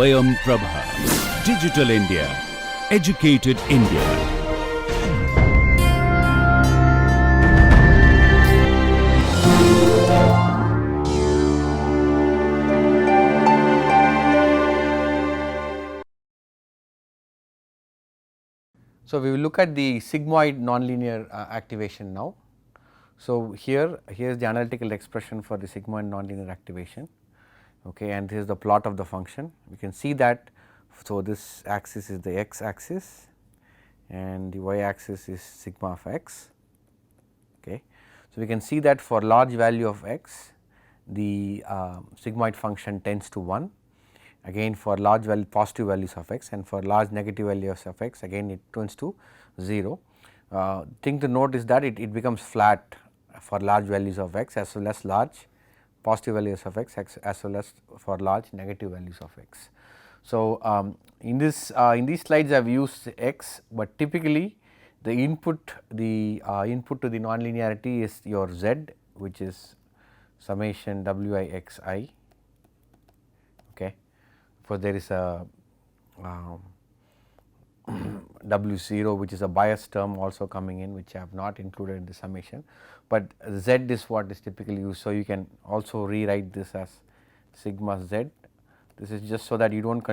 Swayam Prabha. Digital India. Educated India. So, we will look at the sigmoid nonlinear activation now. So, here is the analytical expression for the sigmoid nonlinear activation, okay, and this is the plot of the function. We can see that. So, this axis is the x axis and the y axis is sigma of x. Okay. So, we can see that for large value of x, the sigmoid function tends to 1, again for large value positive values of x, and for large negative values of x again it tends to 0. Thing to note is that it becomes flat for large values of x as well as large positive values of x as well as for large negative values of x. So, in these slides I have used x, but typically the input to the nonlinearity is your z, which is summation wi x I. Okay. For there is a w 0 which is a bias term also coming in, which I have not included in the summation, but z is what is typically used. So, you can also rewrite this as sigma z. This is just so that you do not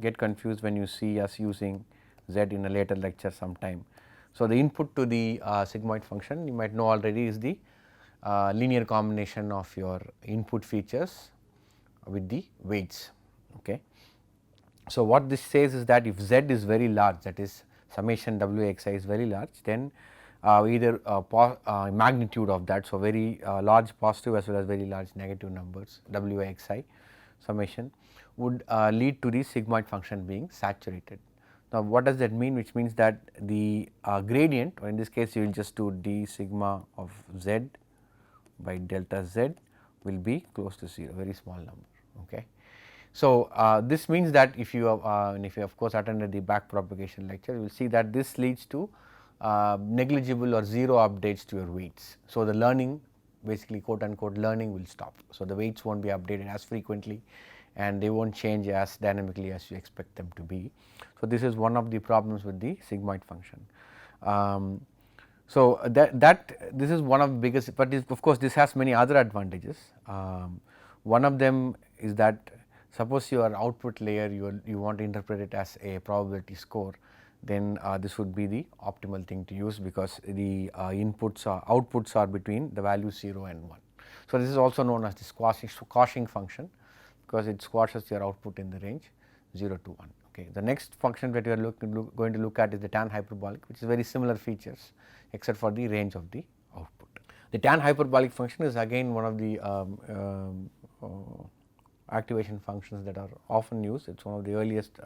get confused when you see us using z in a later lecture sometime. So, the input to the sigmoid function you might know already is the linear combination of your input features with the weights. Okay. So, what this says is that if z is very large, that is summation w x I is very large, then either magnitude of that. So, very large positive as well as very large negative numbers w x I summation would lead to the sigmoid function being saturated. Now, what does that mean? Which means that the gradient, or in this case you will just do d sigma of z by delta z will be close to 0, very small number. Okay. So, this means that if you of course attended the back propagation lecture, you will see that this leads to negligible or 0 updates to your weights. So, the learning, basically quote unquote learning, will stop. So, the weights will not be updated as frequently and they will not change as dynamically as you expect them to be. So, this is one of the problems with the sigmoid function. So, this is one of the biggest, but of course, this has many other advantages. One of them is that suppose your output layer you want to interpret it as a probability score, then this would be the optimal thing to use, because the outputs are between the values 0 and 1. So, this is also known as the squashing function, because it squashes your output in the range 0 to 1. Okay. The next function that we are going to look at is the tan hyperbolic, which is very similar features except for the range of the output. The tan hyperbolic function is again one of the activation functions that are often used. It is one of the earliest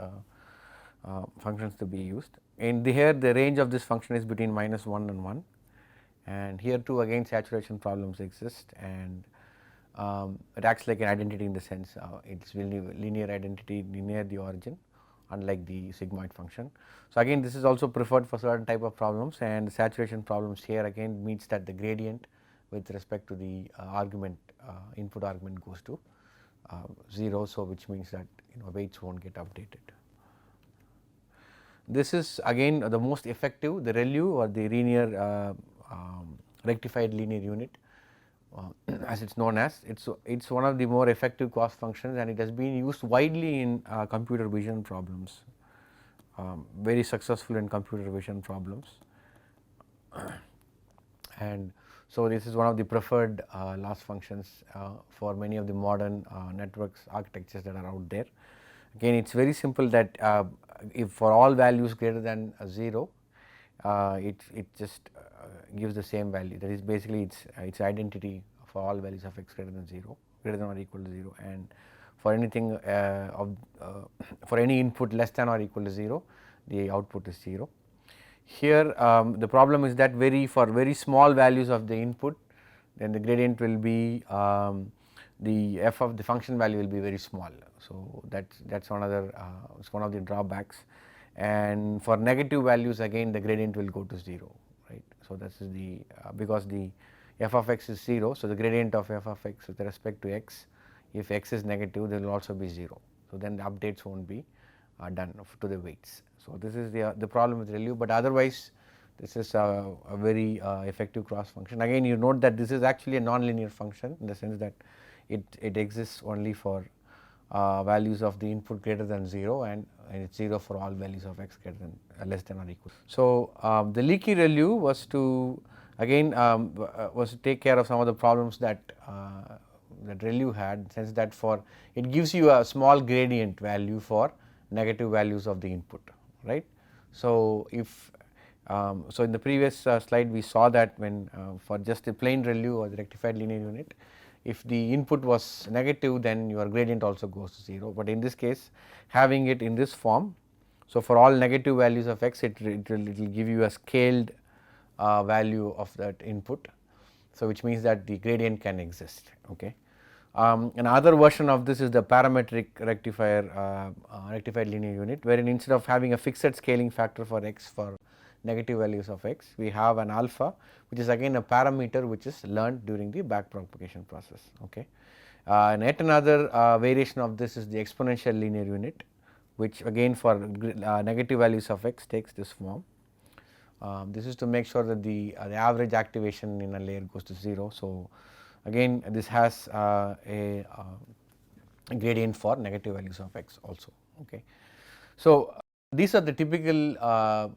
functions to be used, and here the range of this function is between -1 and 1, and here too again saturation problems exist, and it acts like an identity in the sense it is linear identity near the origin, unlike the sigmoid function. So, again this is also preferred for certain type of problems, and the saturation problems here again means that the gradient with respect to the argument input argument goes to 0. So, which means that weights will not get updated. This is again the most effective, the ReLU, or the linear rectified linear unit, as it is known as. It is one of the more effective cost functions, and it has been used widely in computer vision problems, very successful in computer vision problems. And so, this is one of the preferred loss functions for many of the modern networks architectures that are out there. Again, it is very simple that if for all values greater than 0, it just gives the same value, that is basically its identity for all values of x greater than 0, greater than or equal to 0, and for anything for any input less than or equal to 0, the output is 0. Here the problem is that for very small values of the input, then the gradient will be the f of the function value will be very small. So, that is another one of the drawbacks, and for negative values again the gradient will go to 0, right. So, this is the because the f of x is 0. So, the gradient of f of x with respect to x, if x is negative, there will also be 0. So, then the updates will not be done to the weights. So, this is the problem with ReLU, but otherwise this is a very effective cross function. Again, you note that this is actually a nonlinear function in the sense that it exists only for values of the input greater than 0 and it is 0 for all values of x greater than less than or equal. So, the leaky ReLU was to again was to take care of some of the problems that that ReLU had, sense that for it gives you a small gradient value for negative values of the input, right. So, if so in the previous slide we saw that when for just a plain ReLU or the rectified linear unit, if the input was negative then your gradient also goes to 0, but in this case having it in this form. So, for all negative values of x it will give you a scaled value of that input. So, which means that the gradient can exist. Okay. Another version of this is the parametric rectifier rectified linear unit, wherein instead of having a fixed scaling factor for x for negative values of x, we have an alpha which is again a parameter which is learned during the back propagation process. Okay. And yet another variation of this is the exponential linear unit, which again for negative values of x takes this form. This is to make sure that the average activation in a layer goes to 0. So, again this has a gradient for negative values of x also. Okay. So, these are the typical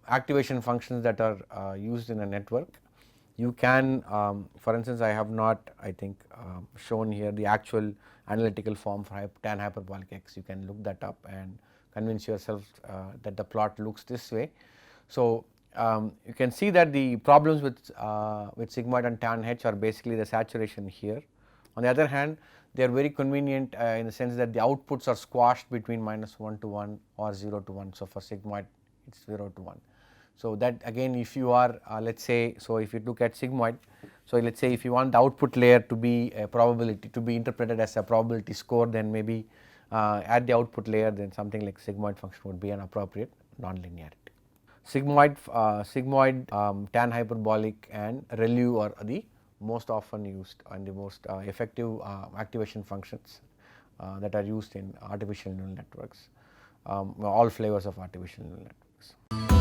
activation functions that are used in a network. You can for instance, I have not I think shown here the actual analytical form for tan hyperbolic x. You can look that up and convince yourself that the plot looks this way. So, you can see that the problems with sigmoid and tan h are basically the saturation here. On the other hand, they are very convenient in the sense that the outputs are squashed between -1 to 1 or 0 to 1. So, for sigmoid it is 0 to 1. So, that again if you are let us say, so if you look at sigmoid, so let us say if you want the output layer to be a probability to be interpreted as a probability score, then maybe at the output layer then something like sigmoid function would be an appropriate nonlinearity. Sigmoid, tan hyperbolic and ReLU are the most often used and the most effective activation functions that are used in artificial neural networks, all flavors of artificial neural networks.